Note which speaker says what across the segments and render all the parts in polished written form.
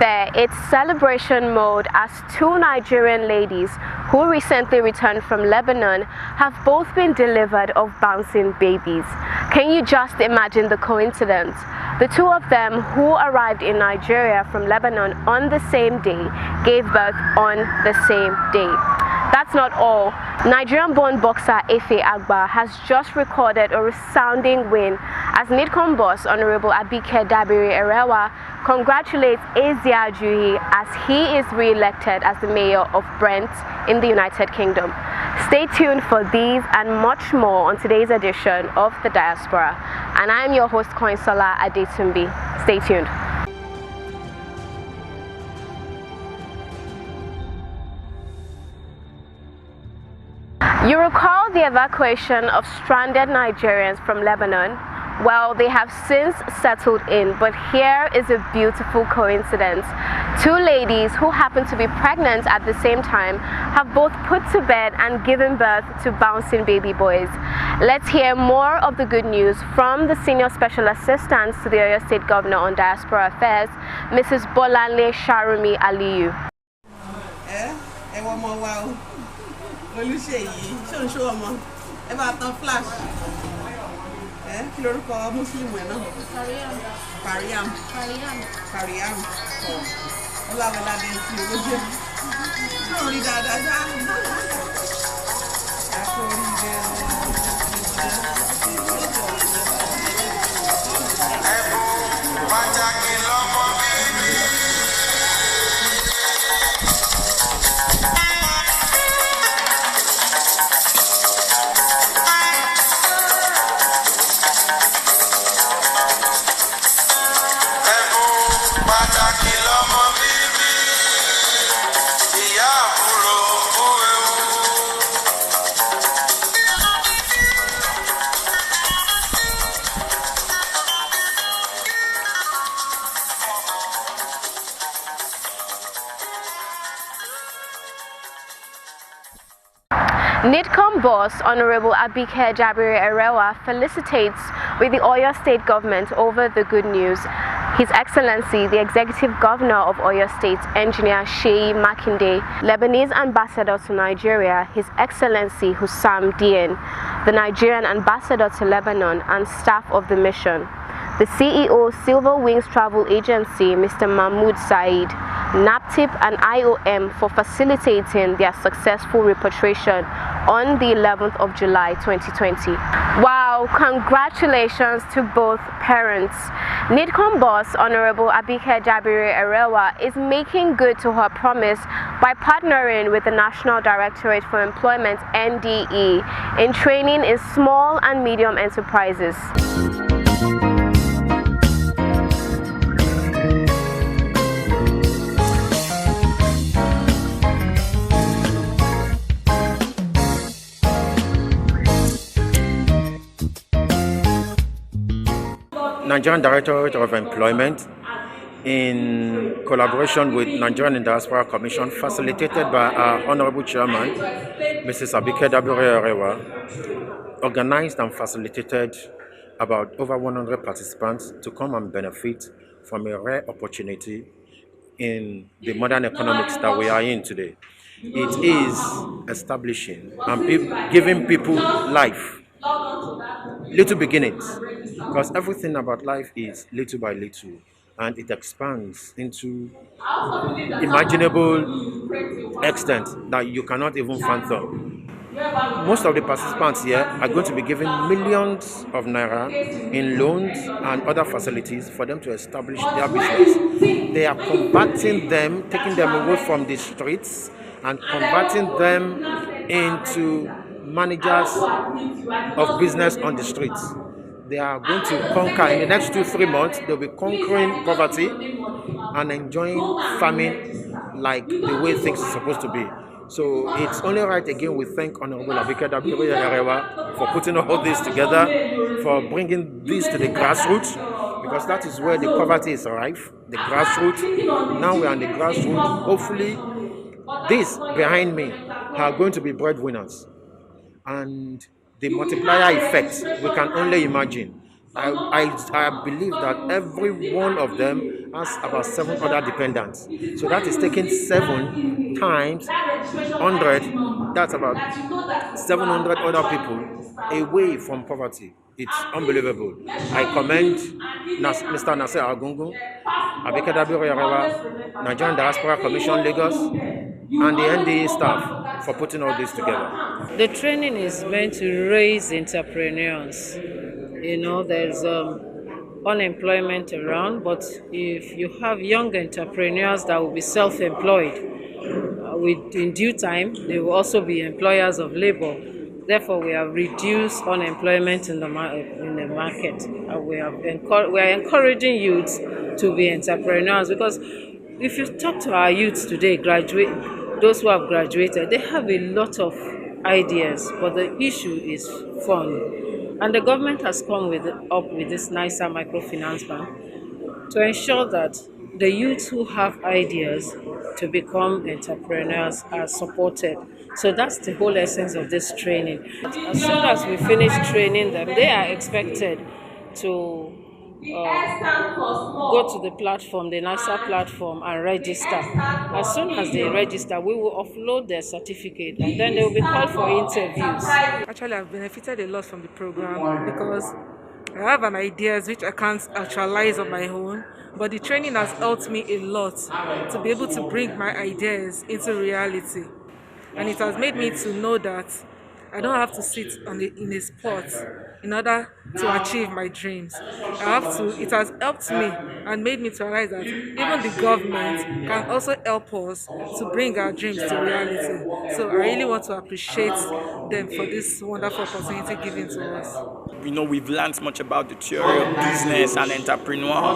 Speaker 1: there, it's celebration mode as two Nigerian ladies who recently returned from Lebanon have both been delivered of bouncing babies. Can you just imagine the coincidence? The two of them, who arrived in Nigeria from Lebanon on the same day, gave birth on the same day. That's not all. Nigerian-born boxer Efe Agba has just recorded a resounding win as NIDCOM boss Honorable Abike Dabiri Erewa congratulates Ezia Juhi as he is re-elected as the mayor of Brent in the United Kingdom. Stay tuned for these and much more on today's edition of The Diaspora. And I am your host, Koinsola Adetumbi. Stay tuned. You recall the evacuation of stranded Nigerians from Lebanon? Well, they have since settled in, but here is a beautiful coincidence. Two ladies who happen to be pregnant at the same time have both put to bed and given birth to bouncing baby boys. Let's hear more of the good news from the Senior Special Assistant to the Oyo State Governor on Diaspora Affairs, Mrs. Bolanle Sharumi Aliyu.
Speaker 2: Flash. Kí lorúkọ Muslim ẹ̀ náà? Pariam. Ọláwọládé tí owó jẹ́. Ṣé o rí dáadáa ṣá? Àkórí rẹ̀. Ẹ̀bùn pàtàkì lọ́mọ bíbí.
Speaker 1: NIDCOM boss Honorable Abike Dabiri Erewa felicitates with the Oyo State government over the good news. His Excellency, the Executive Governor of Oyo State, Engineer Sheyi Makinde, Lebanese Ambassador to Nigeria, His Excellency Hussam Dieng, the Nigerian Ambassador to Lebanon, and staff of the mission, the CEO, Silver Wings Travel Agency, Mr. Mahmoud Said, NAPTIP and IOM for facilitating their successful repatriation on the 11th of July 2020. Wow, congratulations to both parents. NIDCOM boss Honorable Abike Dabiri Erewa is making good to her promise by partnering with the National Directorate for Employment NDE in training in small and medium enterprises.
Speaker 3: Nigerian Directorate of Employment, in collaboration with Nigerian Diaspora Commission, facilitated by our Honorable Chairman, Mrs. Abike Dabiri Erewa, organized and facilitated about over 100 participants to come and benefit from a rare opportunity in the modern economics that we are in today. It is establishing and giving people life, little beginnings, because everything about life is little by little, and it expands into imaginable extent that you cannot even fathom. Most of the participants here are going to be given millions of naira in loans and other facilities for them to establish their business. They are converting them, taking them away from the streets and converting them into managers of business on the streets. They are going to conquer, in the next 2-3 months, they'll be conquering poverty and enjoying farming like the way things are supposed to be. So it's only right again we thank Honorable Abike Dabiri Erewa for putting all this together, for bringing this to the grassroots, because that is where the poverty is rife, the grassroots. Now we are in the grassroots. Hopefully, these behind me are going to be breadwinners. And the multiplier effect, we can only imagine. I believe that every one of them has about 7 other dependents. So that is taking 7 times 100. That's about 700 other people away from poverty. It's unbelievable. I commend Mr. Nasser Agungu, Abike Dabiru Yarewa, Nigerian Diaspora Commission Lagos, and the NDA staff for putting all this together.
Speaker 4: The training is meant to raise entrepreneurs. There's unemployment around, but if you have young entrepreneurs that will be self-employed, in due time, they will also be employers of labor. Therefore, we have reduced unemployment in the market. We are encouraging youths to be entrepreneurs, because if you talk to our youths today, those who have graduated, they have a lot of ideas, but the issue is fund. And the government has come up with this NISA microfinance bank to ensure that the youths who have ideas to become entrepreneurs are supported. So that's the whole essence of this training. As soon as we finish training them, they are expected to go to the platform, the NISA platform, and register. As soon as they register, we will offload their certificate, and then they will be called for interviews.
Speaker 5: Actually, I've benefited a lot from the program because I have an ideas which I can't actualize on my own, but the training has helped me a lot to be able to bring my ideas into reality. And it has made me to know that I don't have to sit in a spot in order to achieve my dreams. It has helped me and made me to realize that even the government can also help us to bring our dreams to reality. So I really want to appreciate them for this wonderful opportunity given to us.
Speaker 6: We've learned much about the theory of business and entrepreneur.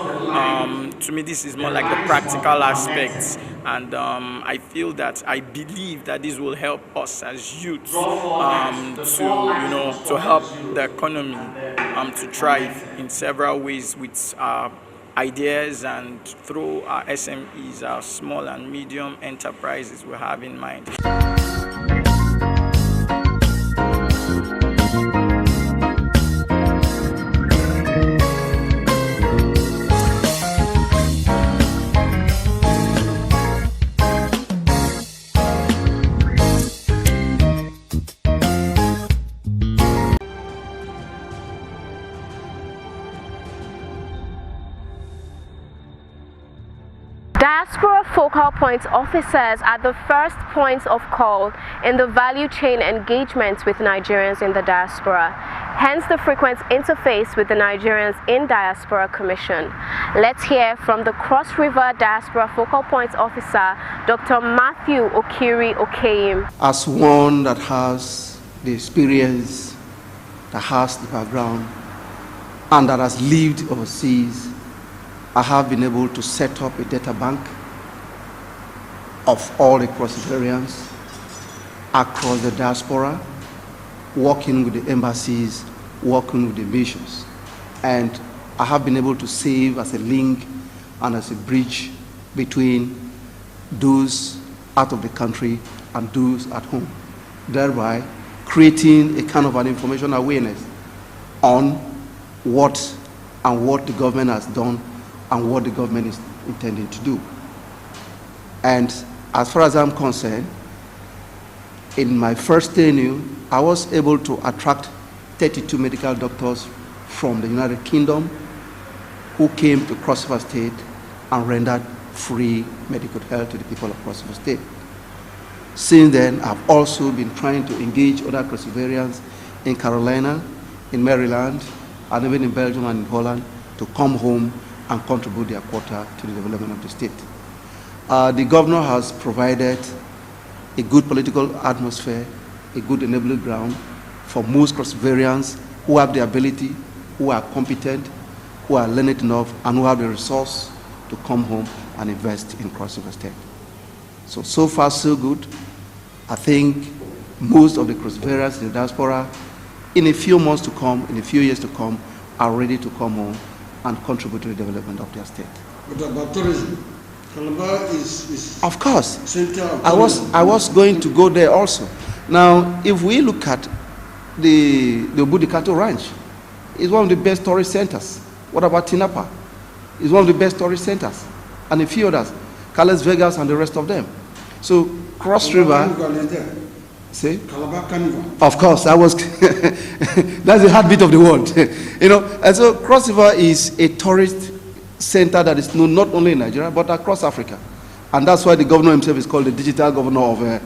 Speaker 6: To me, this is more like the practical aspects, and I believe that this will help us as youth to help the economy to thrive in several ways with ideas and through our SMEs, our small and medium enterprises we have in mind.
Speaker 1: Diaspora focal point officers are the first points of call in the value chain engagement with Nigerians in the diaspora, hence the frequent interface with the Nigerians in Diaspora Commission. Let's hear from the Cross River Diaspora focal point officer, Dr. Matthew Okiri Okeyim.
Speaker 7: As one that has the experience, that has the background, and that has lived overseas, I have been able to set up a data bank of all the cross-Riverians across the diaspora, working with the embassies, working with the missions. And I have been able to serve as a link and as a bridge between those out of the country and those at home, thereby creating a kind of an information awareness on what the government has done and what the government is intending to do. And as far as I'm concerned, in my first tenure, I was able to attract 32 medical doctors from the United Kingdom who came to Cross River State and rendered free medical health to the people of Cross River State. Since then, I've also been trying to engage other Cross Riverians in Carolina, in Maryland, and even in Belgium and in Holland to come home and contribute their quota to the development of the state. The governor has provided a good political atmosphere, a good enabling ground for most Cross-Riverians who have the ability, who are competent, who are learned enough, and who have the resource to come home and invest in Cross River State. So far, so good. I think most of the Cross-Riverians in the diaspora, in a few months to come, in a few years to come, are ready to come home and contribute to the development of their state.
Speaker 8: But about tourism, Calabar is
Speaker 7: of course.
Speaker 8: center of
Speaker 7: I was going to go there also. Now, if we look at the Obudikato Ranch, is one of the best tourist centers. What about Tinapa? It's one of the best tourist centers. And a few others, Carlos Vegas and the rest of them. So Cross River, see?
Speaker 8: Calabar Carnival.
Speaker 7: Of course, that was, that's the heartbeat of the world. You know, and so Cross River is a tourist center that is known not only in Nigeria, but across Africa. And that's why the governor himself is called the digital governor of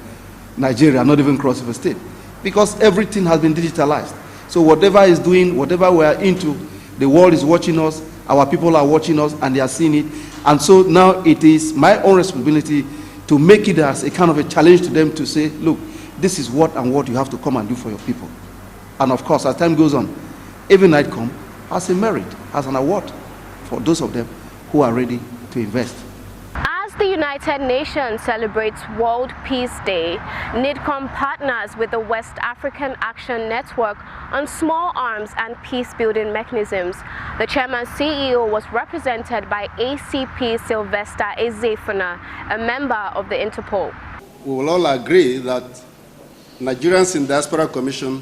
Speaker 7: Nigeria, not even Cross River State. Because everything has been digitalized. So whatever is doing, whatever we are into, the world is watching us, our people are watching us, and they are seeing it. And so now it is my own responsibility to make it as a kind of a challenge to them to say, look, this is what and what you have to come and do for your people. And of course, as time goes on, every NITCOM has a merit, has an award for those of them who are ready to invest.
Speaker 1: As the United Nations celebrates World Peace Day, NITCOM partners with the West African Action Network on small arms and peace-building mechanisms. The chairman CEO was represented by ACP Sylvester Ezefuna, a member of the Interpol.
Speaker 8: We will all agree that Nigerians in Diaspora Commission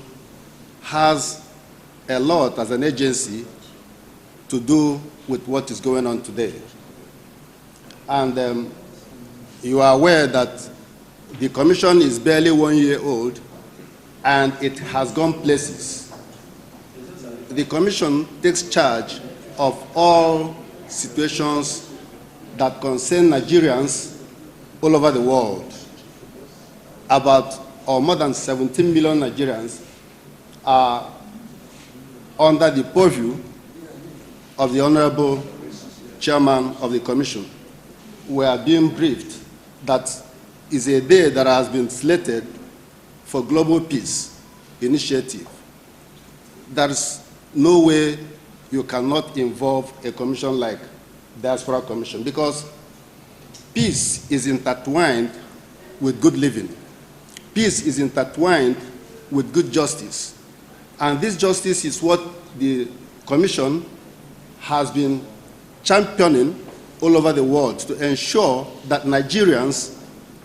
Speaker 8: has a lot as an agency to do with what is going on today. And you are aware that the commission is barely 1 year old and it has gone places. The commission takes charge of all situations that concern Nigerians all over the world. About or more than 17 million Nigerians are under the purview of the Honorable Chairman of the Commission. We are being briefed that is a day that has been slated for Global Peace Initiative. There is no way you cannot involve a commission like Diaspora Commission because peace is intertwined with good living. Peace is intertwined with good justice. And this justice is what the Commission has been championing all over the world to ensure that Nigerians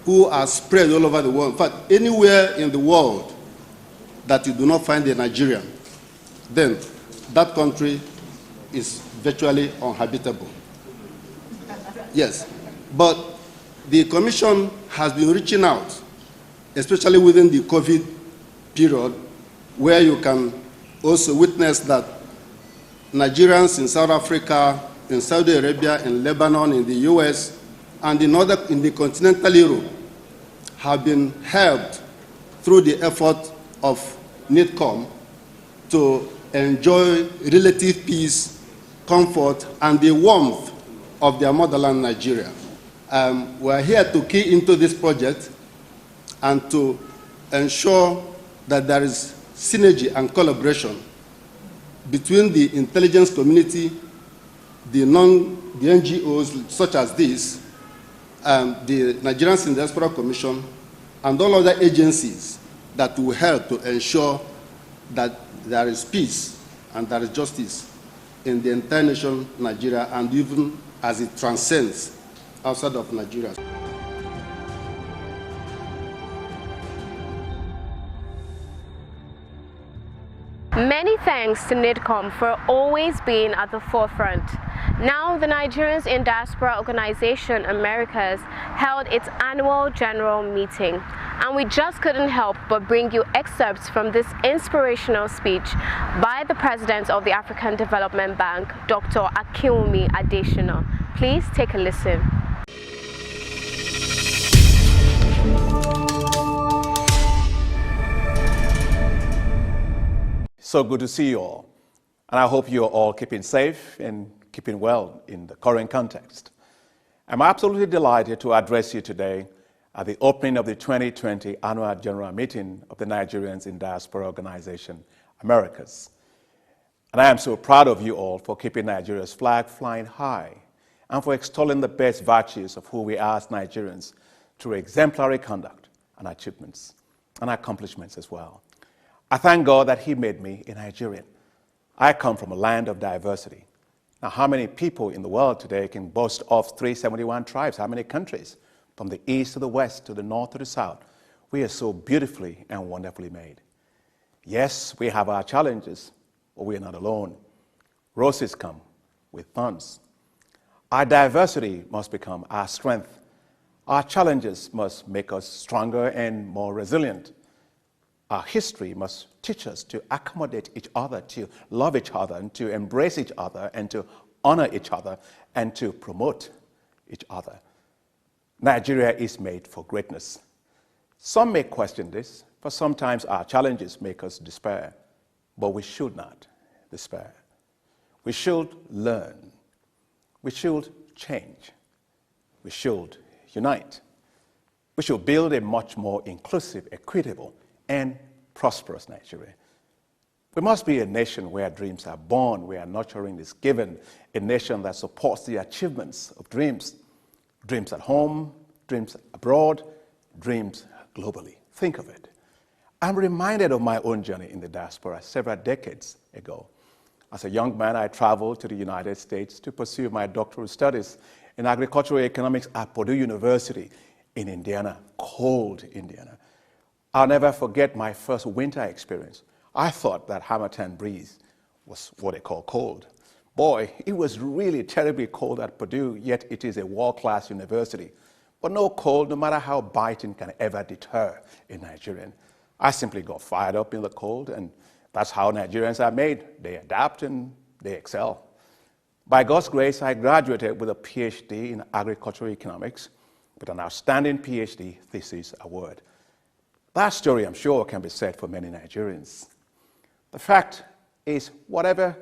Speaker 8: who are spread all over the world, in fact, anywhere in the world that you do not find a Nigerian, then that country is virtually uninhabitable. Yes, but the Commission has been reaching out, especially within the COVID period, where you can also witness that Nigerians in South Africa, in Saudi Arabia, in Lebanon, in the US, and in the continental Europe have been helped through the effort of NITCOM to enjoy relative peace, comfort, and the warmth of their motherland, Nigeria. We are here to key into this project and to ensure that there is synergy and collaboration between the intelligence community, the NGOs such as this, the Nigerians in Diaspora Commission, and all other agencies that will help to ensure that there is peace and there is justice in the entire nation, Nigeria, and even as it transcends outside of Nigeria.
Speaker 1: Many thanks to NITCOM for always being at the forefront. Now, the Nigerians in Diaspora Organization Americas held its annual general meeting, and we just couldn't help but bring you excerpts from this inspirational speech by the President of the African Development Bank, Dr. Akinwumi Adesina. Please take a listen.
Speaker 9: So good to see you all, and I hope you're all keeping safe and keeping well in the current context. I'm absolutely delighted to address you today at the opening of the 2020 Annual General Meeting of the Nigerians in Diaspora Organization Americas. And I am so proud of you all for keeping Nigeria's flag flying high and for extolling the best virtues of who we are as Nigerians through exemplary conduct and achievements and accomplishments as well. I thank God that He made me a Nigerian. I come from a land of diversity. Now, how many people in the world today can boast of 371 tribes? How many countries? From the east to the west, to the north to the south. We are so beautifully and wonderfully made. Yes, we have our challenges, but we are not alone. Roses come with thorns. Our diversity must become our strength. Our challenges must make us stronger and more resilient. Our history must teach us to accommodate each other, to love each other, and to embrace each other, and to honor each other, and to promote each other. Nigeria is made for greatness. Some may question this, for sometimes our challenges make us despair, but we should not despair. We should learn. We should change. We should unite. We should build a much more inclusive, equitable, and prosperous Nigeria. We must be a nation where dreams are born, where nurturing is given, a nation that supports the achievements of dreams. Dreams at home, dreams abroad, dreams globally. Think of it. I'm reminded of my own journey in the diaspora several decades ago. As a young man, I traveled to the United States to pursue my doctoral studies in agricultural economics at Purdue University in Indiana, cold Indiana. I'll never forget my first winter experience. I thought that Hamilton breeze was what they call cold. Boy, it was really terribly cold at Purdue, yet it is a world-class university. But no cold, no matter how biting, can ever deter a Nigerian. I simply got fired up in the cold, and that's how Nigerians are made. They adapt and they excel. By God's grace, I graduated with a PhD in agricultural economics with an outstanding PhD thesis award. That story, I'm sure, can be said for many Nigerians. The fact is, wherever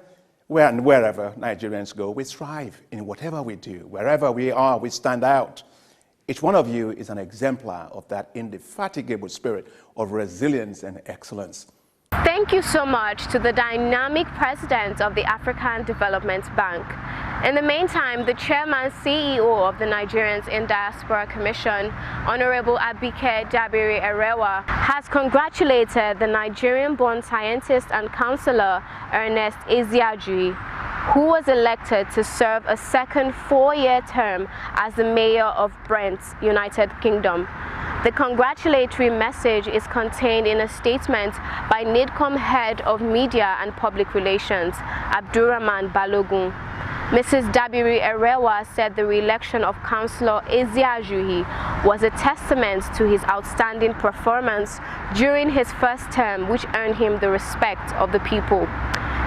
Speaker 9: Nigerians go, we strive in whatever we do. Wherever we are, we stand out. Each one of you is an exemplar of that indefatigable spirit of resilience and excellence.
Speaker 1: Thank you so much to the dynamic president of the African Development Bank. In the meantime, the chairman CEO of the Nigerians in Diaspora Commission, Honorable Abike Dabiri Erewa, has congratulated the Nigerian-born scientist and counselor Ernest Eziaji, who was elected to serve a second 4-year term as the mayor of Brent, United Kingdom. The congratulatory message is contained in a statement by NIDCOM Head of Media and Public Relations, Abdurrahman Balogun. Mrs. Dabiri Erewa said the re-election of Councillor Eziajuhi was a testament to his outstanding performance during his first term, which earned him the respect of the people.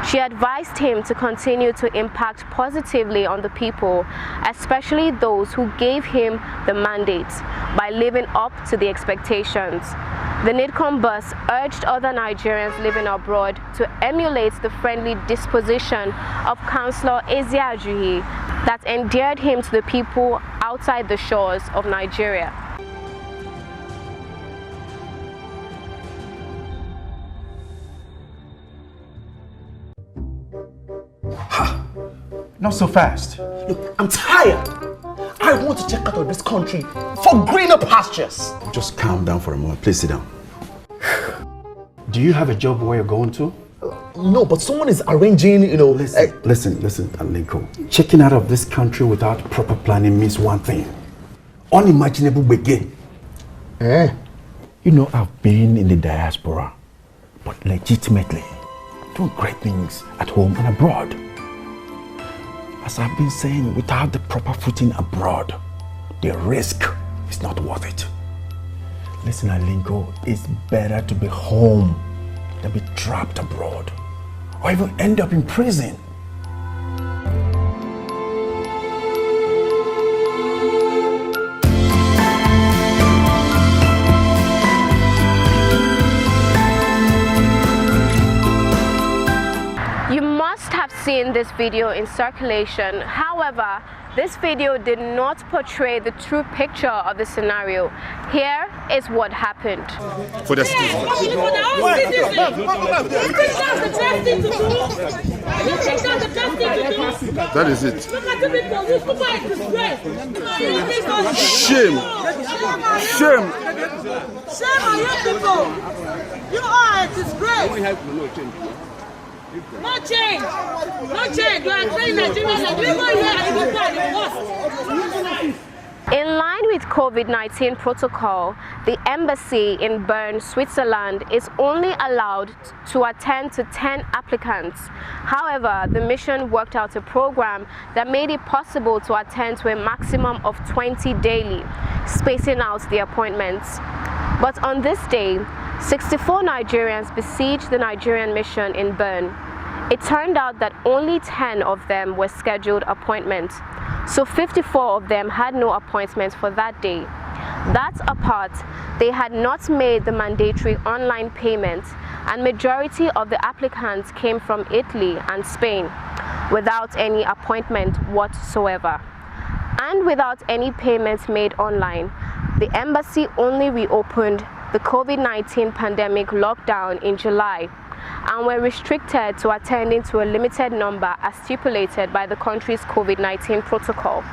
Speaker 1: She advised him to continue to impact positively on the people, especially those who gave him the mandate, by living up to the expectations. The NIDCOM bus urged other Nigerians living abroad to emulate the friendly disposition of Councillor Eziajuhi that endeared him to the people outside the shores of Nigeria.
Speaker 10: Not so fast. Look, I'm tired. I want to check out of this country for greener pastures.
Speaker 8: Just calm down for a moment. Please sit down.
Speaker 10: Do you have a job where you're going to? No, but someone is arranging,
Speaker 8: Listen, Alinko. Checking out of this country without proper planning means one thing. Unimaginable begin.
Speaker 10: I've been in the diaspora, but legitimately doing great things at home and abroad. As I've been saying, without the proper footing abroad, the risk is not worth it. Listen, Alinko, it's better to be home than be trapped abroad, or even end up in prison.
Speaker 1: Seen this video in circulation. However, this video did not portray the true picture of the scenario. Here is what happened.
Speaker 8: For the citizens. That is it. Shame. Shame.
Speaker 2: Shame on you people. You are a disgrace. No change! No change! You are saying Nigerians are doing more here and you are the worst.
Speaker 1: In line with COVID-19 protocol, the embassy in Bern, Switzerland is only allowed to attend to 10 applicants. However, the mission worked out a program that made it possible to attend to a maximum of 20 daily, spacing out the appointments. But on this day, 64 Nigerians besieged the Nigerian mission in Bern. It turned out that only 10 of them were scheduled appointments, so 54 of them had no appointments for that day. That apart, they had not made the mandatory online payment, and majority of the applicants came from Italy and Spain without any appointment whatsoever. And without any payments made online, the embassy only reopened the COVID-19 pandemic lockdown in July, and were restricted to attending to a limited number as stipulated by the country's COVID-19 protocol.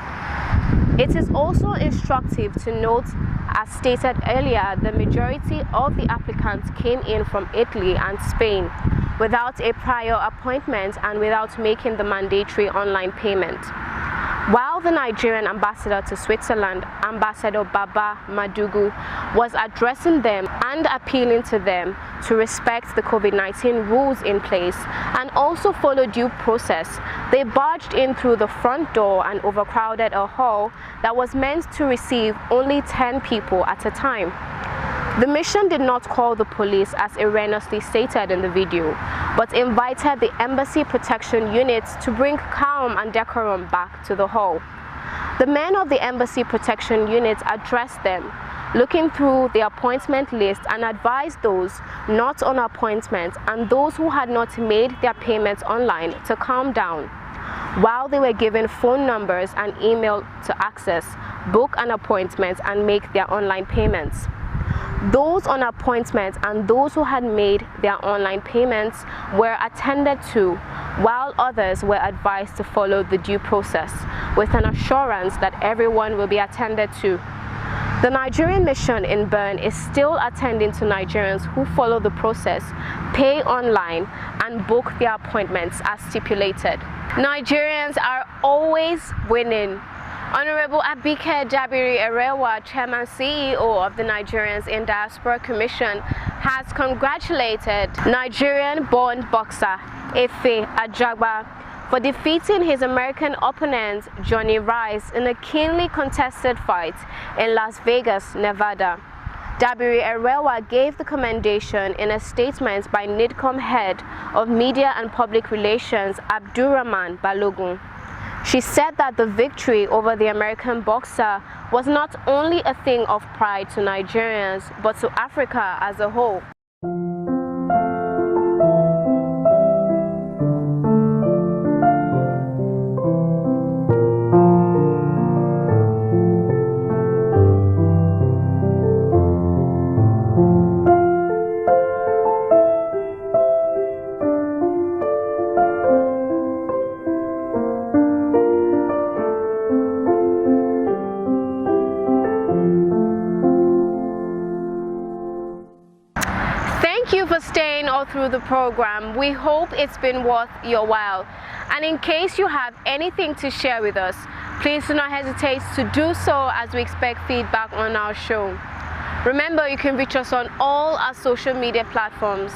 Speaker 1: It is also instructive to note, as stated earlier, the majority of the applicants came in from Italy and Spain without a prior appointment and without making the mandatory online payment. While the Nigerian ambassador to Switzerland, Ambassador Baba Madugu, was addressing them and appealing to them to respect the COVID-19 rules in place and also follow due process, they barged in through the front door and overcrowded a hall that was meant to receive only 10 people at a time. The mission did not call the police as erroneously stated in the video, but invited the embassy protection units to bring calm and decorum back to the hall. The men of the embassy protection units addressed them, looking through the appointment list, and advised those not on appointment and those who had not made their payments online to calm down, while they were given phone numbers and email to access, book an appointment and make their online payments. Those on appointment and those who had made their online payments were attended to, while others were advised to follow the due process, with an assurance that everyone will be attended to. The Nigerian mission in Bern is still attending to Nigerians who follow the process, pay online, and book their appointments as stipulated. Nigerians are always winning. Honorable Abike Jabiri Erewa, Chairman CEO of the Nigerians in Diaspora Commission, has congratulated Nigerian-born boxer Efe Ajagba for defeating his American opponent Johnny Rice in a keenly contested fight in Las Vegas, Nevada. Jabiri Erewa gave the commendation in a statement by NIDCOM head of Media and Public Relations Abdurrahman Balogun. She said that the victory over the American boxer was not only a thing of pride to Nigerians, but to Africa as a whole. Thank you for staying all through the program. We hope it's been worth your while. And in case you have anything to share with us, please do not hesitate to do so, as we expect feedback on our show. Remember, you can reach us on all our social media platforms.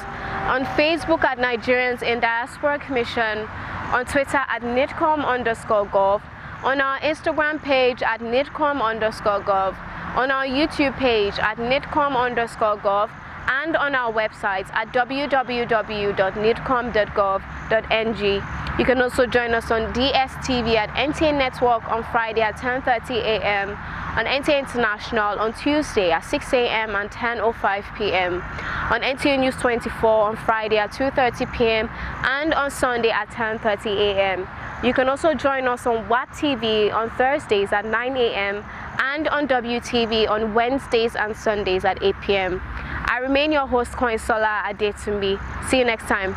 Speaker 1: On Facebook at Nigerians in Diaspora Commission, on Twitter at NIDCOM_gov, on our Instagram page at NIDCOM_gov, on our YouTube page at NIDCOM_gov, and on our website at www.nidcom.gov.ng. You can also join us on DSTV at NTA Network on Friday at 10:30 a.m., on NTA International on Tuesday at 6 a.m. and 10:05 p.m., on NTA News 24 on Friday at 2:30 p.m. and on Sunday at 10:30 a.m. You can also join us on WAT TV on Thursdays at 9 a.m. and on WTV on Wednesdays and Sundays at 8 p.m. I remain your host, Koinsola Adetumbi. See you next time.